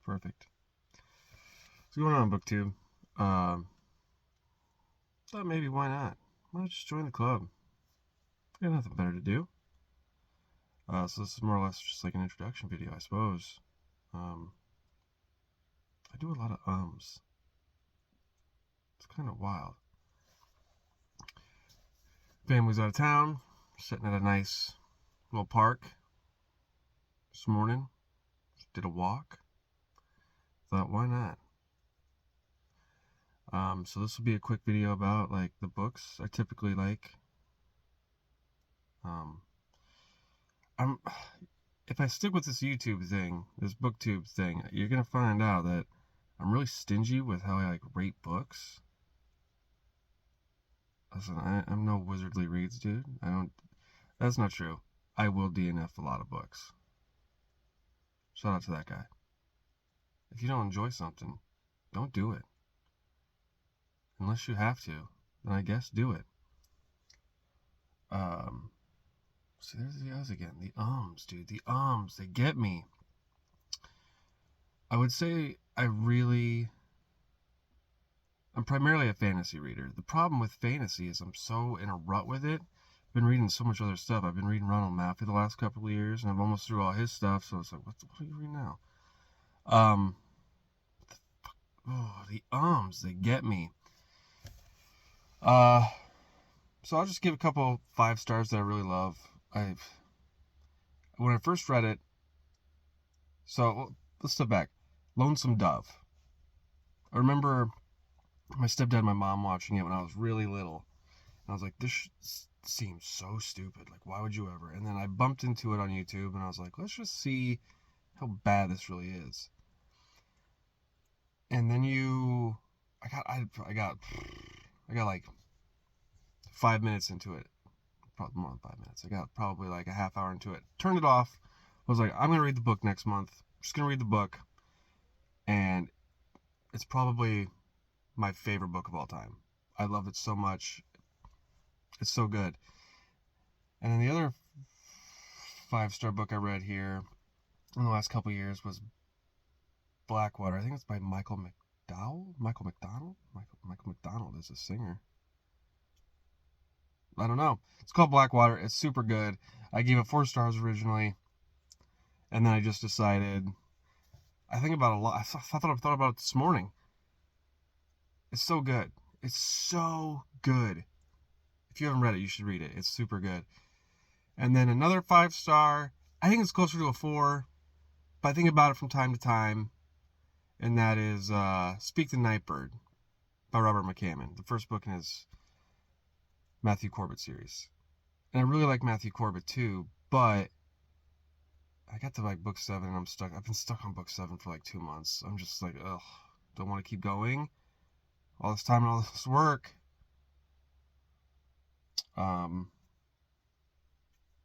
Perfect. What's going on, booktube? Thought maybe why not? Why not just join the club? Got nothing better to do. So this is more or less just like an introduction video, I suppose. I do a lot of ums. It's kind of wild. Family's out of town, sitting at a nice little park this morning. Did a walk. Thought, why not? So this will be a quick video about like the books I typically like. If I stick with this YouTube thing, this booktube thing, you're gonna find out that I'm really stingy with how I like rate books. Listen, I'm no Wizardly Reads dude. That's not true. I will DNF a lot of books. Shout out to that guy. If you don't enjoy something, don't do it. Unless you have to, then I guess do it. See, there's the O's again. The ums, dude. The ums, they get me. I would say I'm primarily a fantasy reader. The problem with fantasy is I'm so in a rut with it. I've been reading so much other stuff. I've been reading Ronald Maffei the last couple of years, and I'm almost through all his stuff, so it's like, what are you reading now? The ums, they get me. So I'll just give a couple 5 stars that I really love. When I first read it, so let's step back. Lonesome Dove. I remember my stepdad and my mom watching it when I was really little. And I was like, this seems so stupid. Like, why would you ever? And then I bumped into it on YouTube, and I was like, let's just see how bad this really is. And then I got like 5 minutes into it. Probably more than 5 minutes. I got probably like a half hour into it. Turned it off. I was like, I'm gonna read the book next month. I'm just gonna read the book. And it's probably my favorite book of all time. I love it so much. It's so good. And then the other 5-star book I read here in the last couple of years was Blackwater. I think it's by Michael McDowell? Michael McDonald? Michael McDonald is a singer. I don't know. It's called Blackwater. It's super good. I gave it 4 stars originally. And then I just decided, I think about it a lot. I thought about it this morning. It's so good. It's so good. If you haven't read it, you should read it. It's super good. And then another 5-star. I think it's closer to a 4. But I think about it from time to time. And that is Speak the Nightbird by Robert McCammon. The first book in his Matthew Corbett series. And I really like Matthew Corbett too, but I got to like book 7 and I'm stuck. I've been stuck on book 7 for like 2 months. I'm just like, ugh, don't want to keep going. All this time and all this work.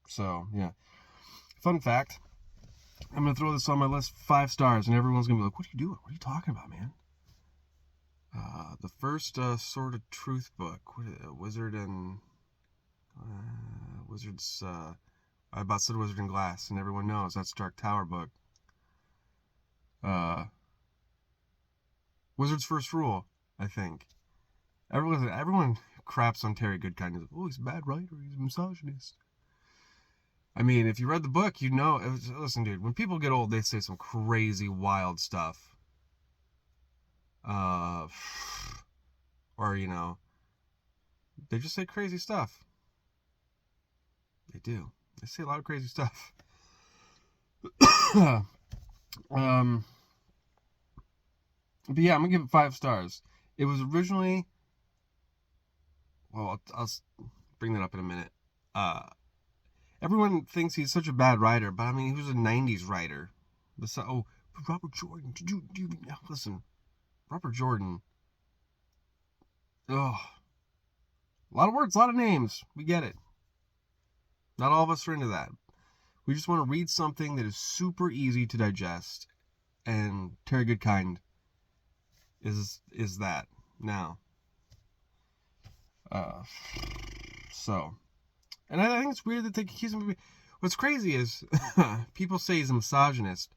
So yeah. Fun fact. I'm going to throw this on my list, 5 stars, and everyone's going to be like, what are you doing? What are you talking about, man? The first Sword of Truth book, Wizards, I about said Wizard and Glass, and everyone knows that's Dark Tower book. Wizard's First Rule, I think. Everyone craps on Terry Goodkind. He's like, oh, he's a bad writer, he's a misogynist. I mean, if you read the book, you know. Listen, dude, when people get old, they say some crazy, wild stuff. Or, you know, they just say crazy stuff. They do. They say a lot of crazy stuff. But yeah, I'm gonna give it 5 stars. It was originally, well, I'll bring that up in a minute. Everyone thinks he's such a bad writer, but I mean, he was a 90s writer. Robert Jordan, listen, Robert Jordan. Oh, a lot of words, a lot of names. We get it. Not all of us are into that. We just want to read something that is super easy to digest, and Terry Goodkind is that now. And I think it's weird that they accuse him of being. What's crazy is people say he's a misogynist,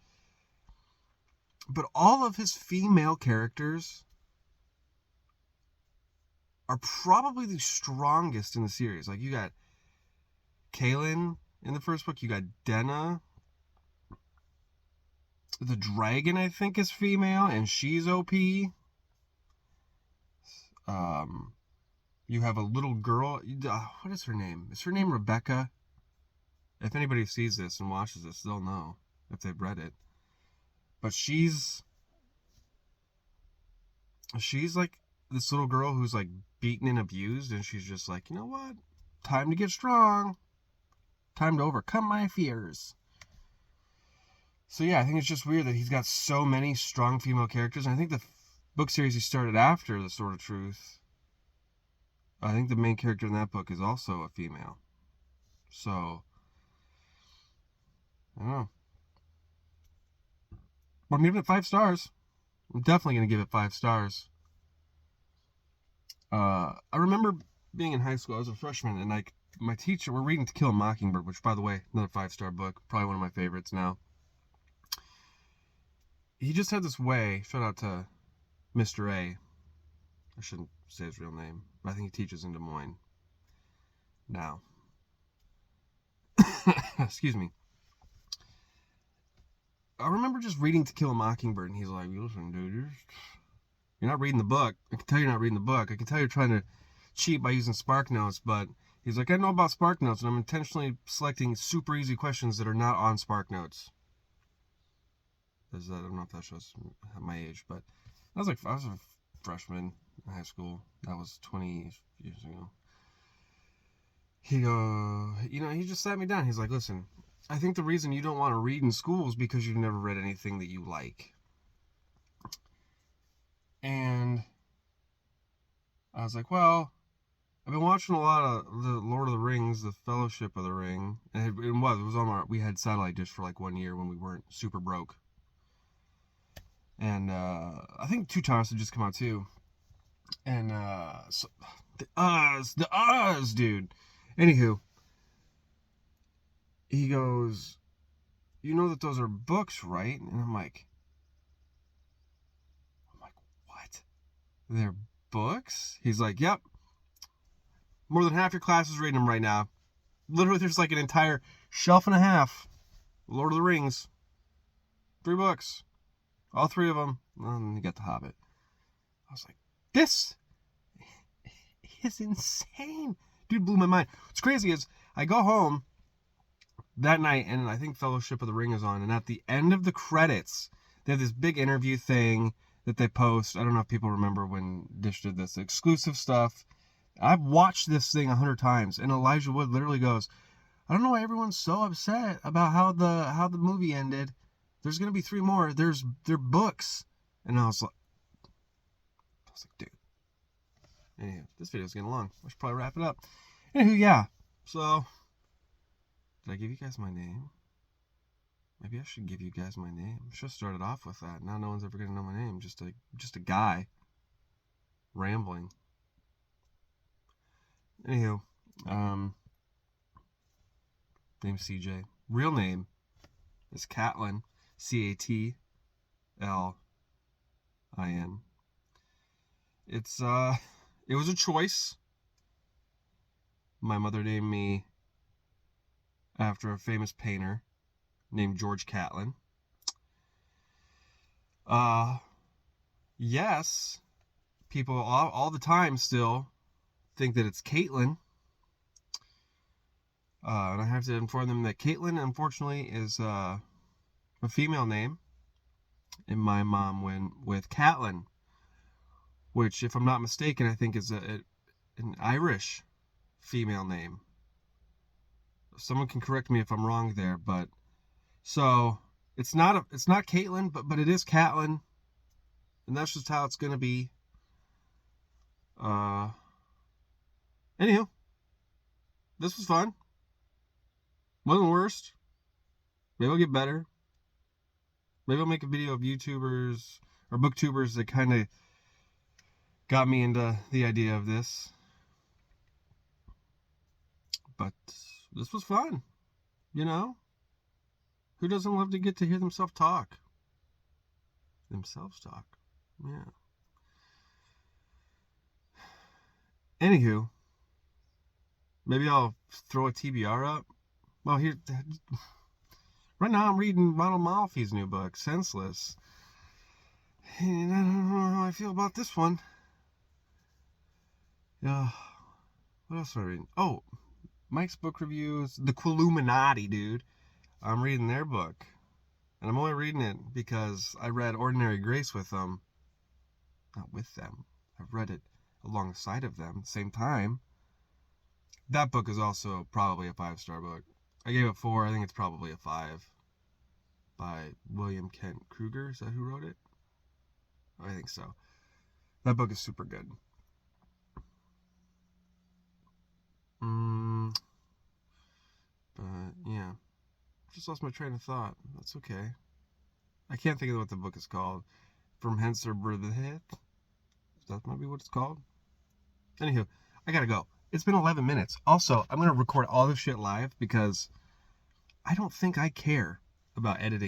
But all of his female characters are probably the strongest in the series. Like, you got Kaylin in the first book, you got Denna. The dragon, I think, is female, and she's OP. You have a little girl. What is her name? Is her name Rebecca? If anybody sees this and watches this, they'll know if they've read it. But she's like this little girl who's like beaten and abused, and she's just like, you know what? Time to get strong. Time to overcome my fears. So yeah, I think it's just weird that he's got so many strong female characters. And I think the book series he started after The Sword of Truth, I think the main character in that book is also a female. So, I don't know. But I'm giving it 5 stars. I'm definitely going to give it 5 stars. I remember being in high school. I was a freshman, and like my teacher, we're reading To Kill a Mockingbird, which, by the way, another 5-star book. Probably one of my favorites now. He just had this way, shout out to Mr. A. I shouldn't say his real name, but I think he teaches in Des Moines now. Excuse me. I remember just reading To Kill a Mockingbird, and he's like, listen, dude, you're not reading the book. I can tell you're not reading the book. I can tell you're trying to cheat by using Spark Notes, but he's like, I know about Spark Notes, and I'm intentionally selecting super easy questions that are not on Spark Notes. I don't know if that shows my age, but I was a freshman in high school. That was 20 years ago. He just sat me down. He's like, listen, I think the reason you don't want to read in school is because you've never read anything that you like. And I was like, well, I've been watching a lot of the Lord of the Rings, the Fellowship of the Ring, and it was on we had satellite dish for like 1 year when we weren't super broke. And I think Two Towers had just come out too. And so, the Oz, dude. Anywho, he goes, you know that those are books, right? And I'm like, what? They're books? He's like, yep. More than half your class is reading them right now. Literally, there's like an entire shelf and a half. Lord of the Rings. 3 books. All 3 of them. And then you got The Hobbit. I was like, this is insane. Dude, blew my mind. What's crazy is I go home that night, and I think Fellowship of the Ring is on, and at the end of the credits, they have this big interview thing that they post. I don't know if people remember when Dish did this. Exclusive stuff. I've watched this thing 100 times, and Elijah Wood literally goes, I don't know why everyone's so upset about how the movie ended. There's going to be 3 more. They're books. And I was like, dude. Anyway, this video's getting long. I should probably wrap it up. Anywho, yeah. So, did I give you guys my name? Maybe I should give you guys my name. I should have started off with that. Now no one's ever going to know my name. Just a guy rambling. Anywho, name's CJ. Real name is Catlin. Catlin. It was a choice. My mother named me after a famous painter named George Catlin. Yes, people all the time still think that it's Caitlin. And I have to inform them that Caitlin, unfortunately, is a female name. And my mom went with Catlin, which, if I'm not mistaken, I think is an Irish female name. Someone can correct me if I'm wrong there, but so it's not Caitlin, but it is Catlin, and that's just how it's gonna be. Anywho, this was fun. Wasn't worst. Maybe I'll get better. Maybe I'll make a video of YouTubers or booktubers that kind of got me into the idea of this. But this was fun. You know? Who doesn't love to get to hear themselves talk? themselves talk. Yeah. Anywho, maybe I'll throw a TBR up. Well, here, right now I'm reading Ronald Malfi's new book, Senseless. And I don't know how I feel about this one. Yeah. What else am I reading? Oh, Mike's book reviews, The Quilluminati, dude. I'm reading their book. And I'm only reading it because I read Ordinary Grace with them. Not with them. I've read it alongside of them at the same time. That book is also probably a 5-star book. I gave it 4. I think it's probably a 5. By William Kent Kruger. Is that who wrote it? I think so. That book is super good. But yeah, just lost my train of thought. That's okay. I can't think of what the book is called. From Hence or Birtheth. That might be what it's called. Anywho, I gotta go. It's been 11 minutes. Also, I'm gonna record all this shit live because I don't think I care about editing